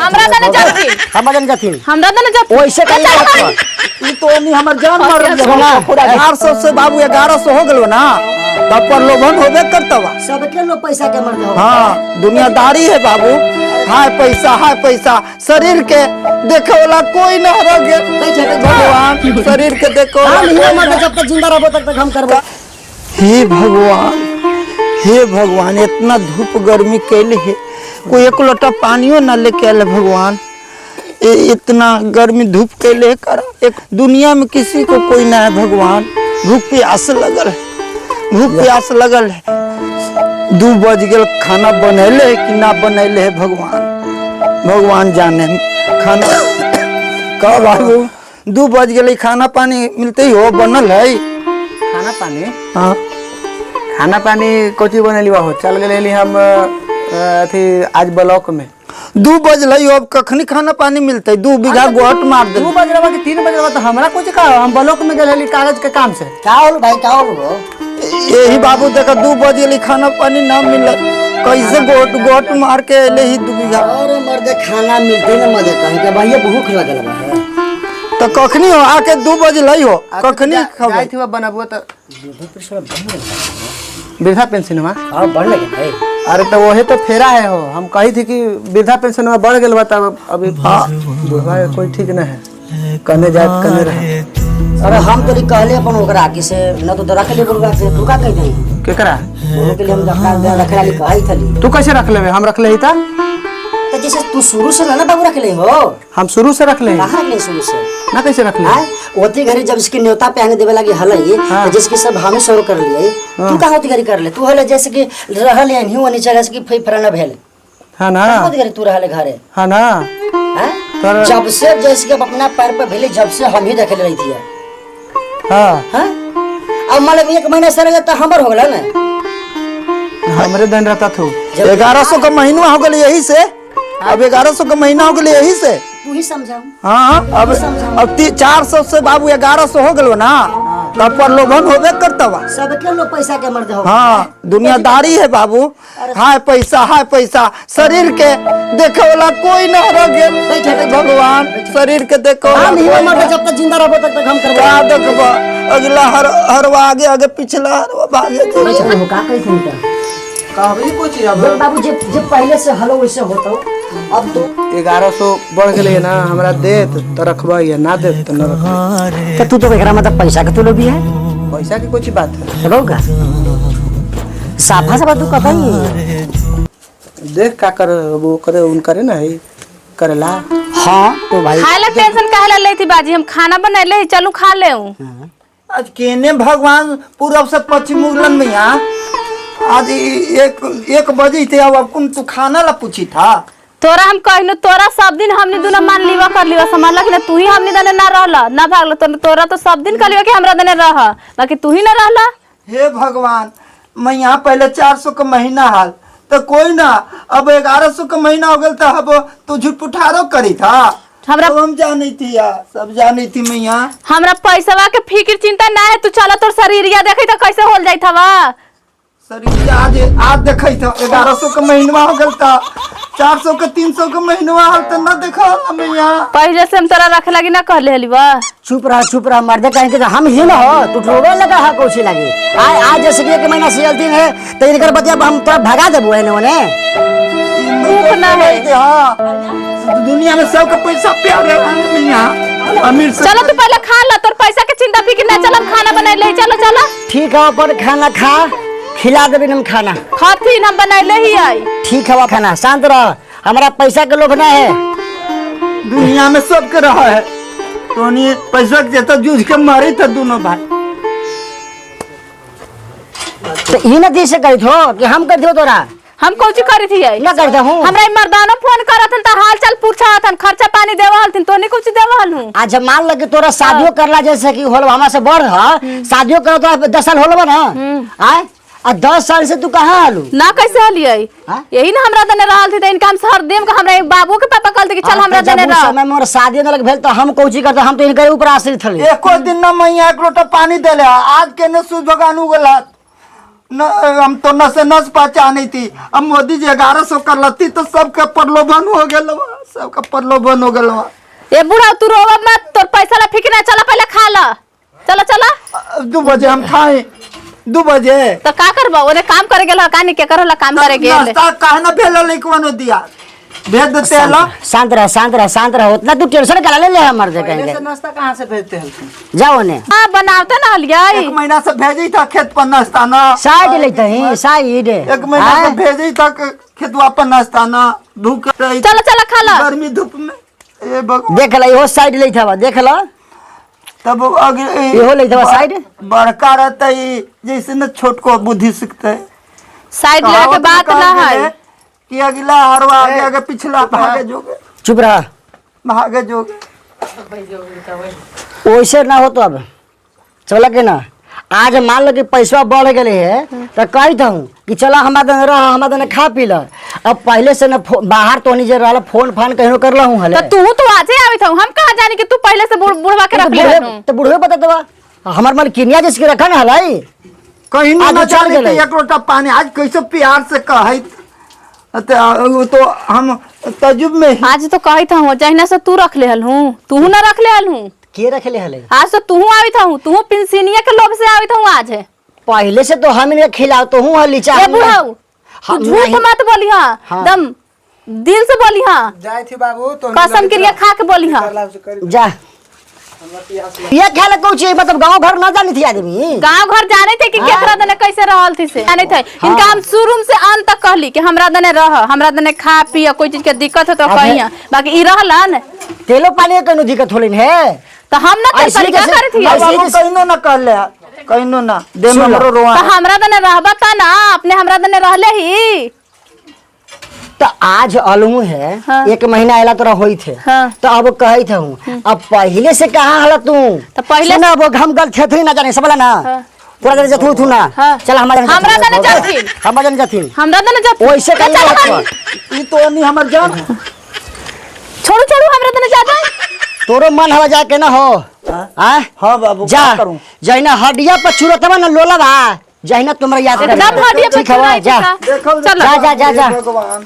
हमरा दने जाती हमरा दने जाती ओइसे कहीं ई तो नहीं हमर जान मार दिया 400 से बाबू 1100 हो गेलो ना तब पर लोभन होबे करतवा सबके लोग पैसा के मर जाओ। हां दुनियादारी है बाबू। हाय पैसा शरीर के देखे वाला कोई ना रह गए भगवान शरीर के देखो जब तक जिंदा रहो तब तक हम करबो। हे भगवान इतना धूप गर्मी कैले है कोई एक लोटा पानियो ना लेके आले भगवान। इतना गर्मी धूप कैले है कर एक दुनिया में किसी को कोई ना है भगवान। भूख प्यास लगल है 2 बज गए खाना बनैले है कि ना बनैले है भगवान जाने खाना कब बाबू 2 बज गए खाना पानी मिलते ही हो बनल है खाना पानी। हाँ खाना पानी कोची बनली हो चल गए हम अथी आज ब्लॉक में 2 बजल अब कखनी खाना पानी मिलते 2 बीघा गोट मार दे 2 बज रहा कि 3 बज रहा तो हमरा कुछ का हम ब्लॉक में गए कागज के काम से क्या होल भाई क्या होल यही बाबू देखा 2 बजे खाना पानी ना मिल कैसे गोट मार के ले ही 2 बीघा। अरे मर्दे खाना मिलते ना मजे कहीं के भैया भूख लगल बा तो कखनी हो आके 2 बजे हो कखनी खाई थी बनाबो तो वृद्धा पेंशन में हां बढ़ लगे भाई। अरे तो वही तो फेरा है हो हम कही थी कि वृद्धा पेंशन में बढ़ गए तब अभी बुढ़वा कोई ठीक न है कने जाए कने रहे। अरे हम तोरी कहले अपन ओकरा कि से न तो रख ले बुढ़वा से तू का कह दे केकरा के लिए हम रखला ली कही थली तू कैसे रख लेबे हम रख ले था तो जैसे तू शुरू से ना बाबू रख ले हो हम शुरू से रख ले कहां ले शुरू से ना कैसे रख ले ओती घरी जब इसकी न्योता पहने देवे लगी हलई तो जिसकी सब हमें शुरू कर लिए तू कहां होती घरी कर ले तू हले जैसे कि रहल है नहीं होनी जगह से कि फई फराना भेल हां ना होती घरी तू रहले घरे हां ना हैं जब से जैसे कि अपना पैर पे भेले जब से हम ही देखे रही थी हां हैं अब मतलब 1 महीना से रह तो हमर हो गला ना हमरे दंड रहता थू 1100 का महीना हो गया यही से अब 1100 का महीना हो गया यही से तू ही समझाओ। हाँ अब 400 से बाबू 1100 हो गलो ना तब पर लोभन होबे करतवा सबके लोग पैसा के मर जाओ। हाँ दुनियादारी है बाबू। हाय पैसा शरीर के देखे वाला कोई ना रह गए भगवान शरीर के देखो जब तक जिंदा रहो तब तक हम करबो। क्या देखबा अगला हरवा आगे पिछला हरवा आगे कहबी कुछ अब बाबू जब पहले से हलो वैसे होता अब तो 1100 बढ़ गए ना हमरा दे तो रखबा या ना दे तो न रखबा। तो तू तो एकरा मतलब पैसा के तो लोभी है पैसा की कुछ बात है चलो का साफा साफा तू कहई देख का कर वो करे उन करे ना है करेला। हां तो भाई खाला टेंशन काहेला ले थी बाजी हम खाना बनैले चलू खा लेऊ आज केने भगवान पूरब से पश्चिम उगलन में यहाँ आज 1 बजे थे अब कौन तू खाना ला पूछी था तोरा हम कहनु तोरा सब दिन हमनी दुना मान लीवा कर लीवा समझला कि ना तू ही हमनी दने ना रहला ना भागला तोरा तो सब दिन कहलिवा कि हमरा दने रह बाकी तू ही ना रहला। हे भगवान मैं यहाँ पहले 400 का महीना हाल तो कोई ना अब 1100 का महीना हो गया था अब तू झूठ पुठारो करी था हमरा तो हम जानी थी यार सब जानी थी मैं यहाँ हमरा पैसावा के फिक्र चिंता ना है तू चला तोर शरीरिया देखै त कैसे होल जाई थावा शरीर आज देखई था 1100 का महीना हो गया था 400 का 300 का महीना हाल तो ना देखा मैं यहाँ पहले से हम तोरा रखे लगी ना कहले हलीवा चुप रहा मर्दे कहीं के हम ही ना हो तू रोवे लगा है कोची लगी आज जैसे कि 1 महीना से जल्दी है तो इनकर बतिया हम तोरा भगा देबो ने दुख ना है। हाँ दुनिया में सबका पैसा प्यार है यहाँ अमीर चलो तू पहले खा ला तोर पैसा के चिंता फिक्र ना चल हम खाना बनाई ले चलो ठीक है पर खाना खा खिला देबे हम खाना खाती हम बनाई ले ही आई ठीक है खाना शांत रह हमारा पैसा के लोभ ना है दुनिया में सब के रहा है तो नहीं पैसा जैसा जूझ के मारे थे दोनों भाई तो ई ना दे से कही थो कि हम कर दियो तोरा हम कोची करी थी ना करता हूं हमरा मर्दानो फोन करत त हाल चाल पूछातन खर्चा पानी देवल थिन तो नहीं कुछ देवल हूं आज मान लगे तोरा शादियो करला जैसे कि होल हमरा से बढ़ ह शादियो कर तो 10 साल होलबा ना आय आ 10 साल से तू कहां आलू ना कैसे हलियै यही ना हमरा दने रहल थी त इनका हम हर देम का हमरा बाबू के पापा कहलते कि चल हमरा दने रह समय मोर शादी न लग भेल तो हम कोची करते हम तो इनके ऊपर आश्रित हले एको दिन ना मैं एक लोटा पानी देले आज के ने सूझ भगान उगला न हम तो नस नस पहचानी थी। अब मोदी जी 1100 कर लती तो सबके प्रलोभन हो गया, सबका प्रलोभन हो गया। ए बुढ़ा तू रोवा मत, तोर पैसा ला फिक्र ना, चला पहले खा ला, चला चला। 2 बजे हम खाए, 2 बजे तो का करबा, ओने काम करे गेल कानी के करला काम करे गेल। नाश्ता कहना भेल लेकिन दिया भेज देते हैं लोग। शांत रह उतना तू टेंशन करा ले हमर जे कहेंगे। ऐसे नाश्ता कहाँ से भेजते हैं? जाओ ने हां बनावते ना हलिया। 1 महीना से भेजी था खेत पर नाश्ता ना, साइड लेते हैं साइड। 1 महीना से भेजी था खेतवा पर नाश्ता ना, भूख रही चला चला खा ला। गर्मी धूप में ये देख ला इहो साइड लेते हवा, देख ला तब इहो लेते हवा साइड। बड़का रहता है जैसे न छोट को बुद्धि सीखते है। साइड ले के बात ना है कि अगला हरवा आगे आगे पिछला भागे जोगे, चुप रहा, भागे जोगे। वैसे ना हो तो अब चला के ना। आज मान लो कि पैसा बढ़ गए है तो कहता हूँ कि चला हमारे दने रह, हमारे दने खा पी ला। अब पहले से न बाहर तो नहीं रहा, फोन फान कहीं कर ला हूँ हले। तो तू तो आजे आवित हूं, हम कहां जाने कि तू पहले से बुढ़वा के रख ले। तो बुढ़वे बता दवा हमार मन किनिया जिसके रखा ना हलाई कहीं आज ना चल जाने गेलै। के 1 लोटा पानी आज कैसे प्यार से कहे तो हम तजुब में आज तो कहत हूं जहिना से तू रख ले हल हूं, तू ना रख ले हल हूं। के रखे हले? आज तो तू आवित हूं, तू पेंसिनिया के लोभ से आवित हूं आज है। पहले से तो हम इन्हें खिलाओ तो हूँ हली ए बुढ़ाऊ तू हम झूठ नहीं। मत बोली हां, हाँ। दम दिल से बोली हां, जाए थी बाबू तो कसम क्रिया खा के बोली हां। जा ये ख्याल कौन चीज मतलब गांव घर ना जानी थी आदमी। गांव घर जाने थे कि केकरा दने कैसे रहल थी से जाने थे। इनका हम शुरू से अंत तक कहली कि हमरा दने रह, हमरा दने खा पी, कोई चीज के दिक्कत हो तो कहिया, बाकी ई रहलन तेलो पानी के दिक्कत होलिन है तो हम ना ऐसे तरीका कैसे- करे थी। ऐसे- कहीं ना कर ले, कहीं ना दे में हमरो रोआ। तो हमरा दने रहबा ता ना, अपने हमरा दने रहले ही। तो आज अलमू है हाँ। 1 महीना आला तोरा होई थे हाँ। तो अब कही था हूँ अब पहले से कहाँ हला तू तो पहले सुना वो हम गल थे ना जाने सबला ना हाँ। पूरा दिन जथू थू ना हाँ। चल हमारे हमरा दने जाथिन। हमारे दने जाथिन हमरा दने जब वैसे कर ई तो नहीं हमर जान छोड़ू छोड़ू हमरा दने जाता। तोरो मन हवा जा के ना हो हां हां बाबू जा क्या करूं? जहिना हड्डिया पर चुरतवा ना लोला बा जहिना तुमरा याद कर एकदम हड्डिया पर ठीक हवा चुराई जा था। देखो चल जा जा जा जा भगवान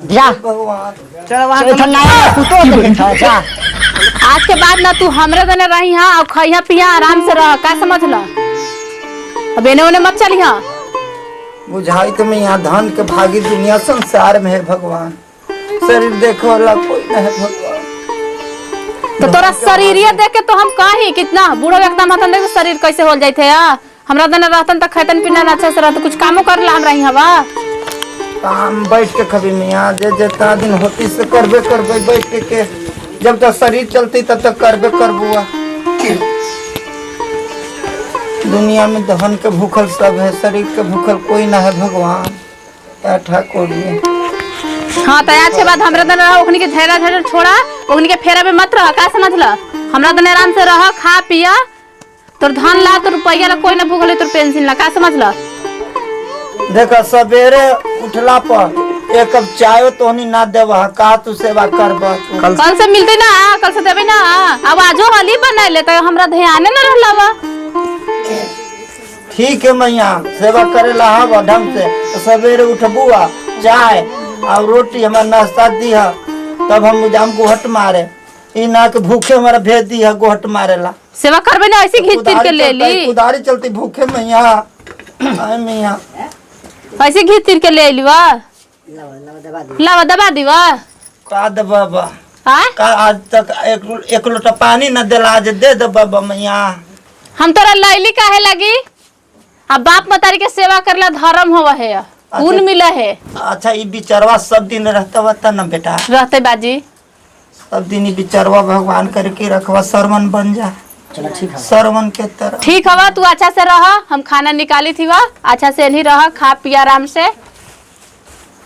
जा भगवान चल वहाँ इधर ना तू तो देखा जा आज के बाद ना तू हमरे दने रही हां और खइया पिया आराम से रह, का समझला। अब एने ओने मत चली हां। बुझाई तो मैं यहाँ धन के भागी दुनिया संसार में है भगवान, शरीर देखो वाला कोई नहीं है भगवान। तो तोरा शरीरिया देख के तो हम कही कितना बूढ़ो एकदम हतन देख शरीर कैसे हो जाते है। हमरा दने रहतन त खैतन पिनन अच्छा से रहत, कुछ कामो कर ला हम रही हवा। काम बैठ के कभी में यहाँ जितना दिन होती से करबे बैठ के जब तक शरीर चलती तब तक करबे करबुआ। दुनिया में धन के भूखल सब है, शरीर के भूखल कोई ना है भगवान। क्या ठाकुर जी हां त आज के बाद हमरा दने रह, ओखनी के झेरा झेरा छोड़ा, ओखनी के फेरा में मत रह, का समझला। हमरा दने आराम से रह, खा पिया, तोर धन ला, तोर रुपया ला कोई ना भूखले, तोर पेंशन ला, का समझला। देखा सवेरे उठला पर 1 कप चाय तो नहीं ना देवा, का तू सेवा करबा तू। कल से मिलते ना, कल से देबे ना। अब आजो वाली बना ले तो हमरा ध्यान ना रहलावा। ठीक है मैया सेवा करे ला हवा ढंग से, तो सवेरे उठबुआ चाय और रोटी हमारा नाश्ता दिया, तब हम जाम गोहट मारे। ई ना के भूखे हमारा भेज दिया गोहट मारे ला। सेवा करबे ना, ऐसे घीच तीर के ले ली, कुदारी चलती भूखे मैया। आय मैया ऐसे घीच तीर के ले लीवा, लावा दबा दीवा। का दे बाबा हां का आज तक एक लोटा पानी न देला, आज दे दे बाबा मैया। हम तोरा लैली काहे लगी। अब बाप मतारी के सेवा करला धर्म होवा है, पुण्य मिला है। अच्छा ई बिचरवा सब दिन रहता बता ना बेटा, रहते बाजी सब दिन ई बिचरवा भगवान करके रखवा, सरवन बन जा। चलो ठीक है सरवन के तरह ठीक हवा, तू अच्छा से रह, हम खाना निकाली थी वा, अच्छा से नहीं रह, खा पिया आराम से।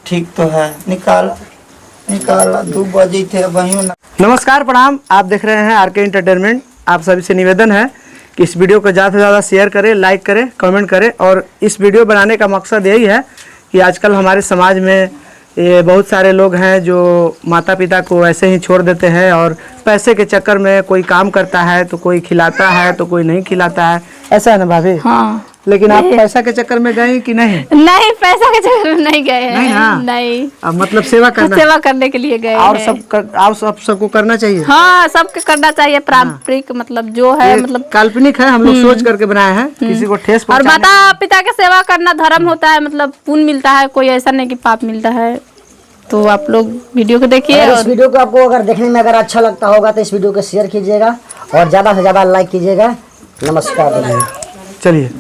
ठीक तो है, निकाला 2 बजे थे वहीं ना। नमस्कार प्रणाम, आप देख रहे हैं आरके एंटरटेनमेंट। आप सभी से निवेदन है कि इस वीडियो को ज़्यादा से ज़्यादा शेयर करें, लाइक करें, कमेंट करें। और इस वीडियो बनाने का मकसद यही है कि आजकल हमारे समाज में ये बहुत सारे लोग हैं जो माता पिता को ऐसे ही छोड़ देते हैं और पैसे के चक्कर में कोई काम करता है तो कोई खिलाता है तो कोई नहीं खिलाता है, ऐसा है ना भाभी। हाँ लेकिन आप पैसा के चक्कर में गए कि नहीं? नहीं, पैसा के चक्कर में नहीं गए नहीं, हैं। हाँ। नहीं, अब मतलब सेवा करना सेवा करने के लिए गए और हैं। आप सबको करना चाहिए। हाँ, सबके करना चाहिए। पारंपरिक मतलब जो है, ये मतलब काल्पनिक है, हम लोग सोच करके बनाए हैं, किसी को ठेस और पहुंचाने। माता पिता के सेवा करना धर्म होता है, मतलब पुण्य मिलता है, कोई ऐसा नहीं कि पाप मिलता है। तो आप लोग वीडियो को देखिए अगर इस और वीडियो को आपको अगर देखने में अगर अच्छा लगता होगा तो इस वीडियो को शेयर कीजिएगा और ज़्यादा से ज़्यादा लाइक कीजिएगा। नमस्कार। चलिए।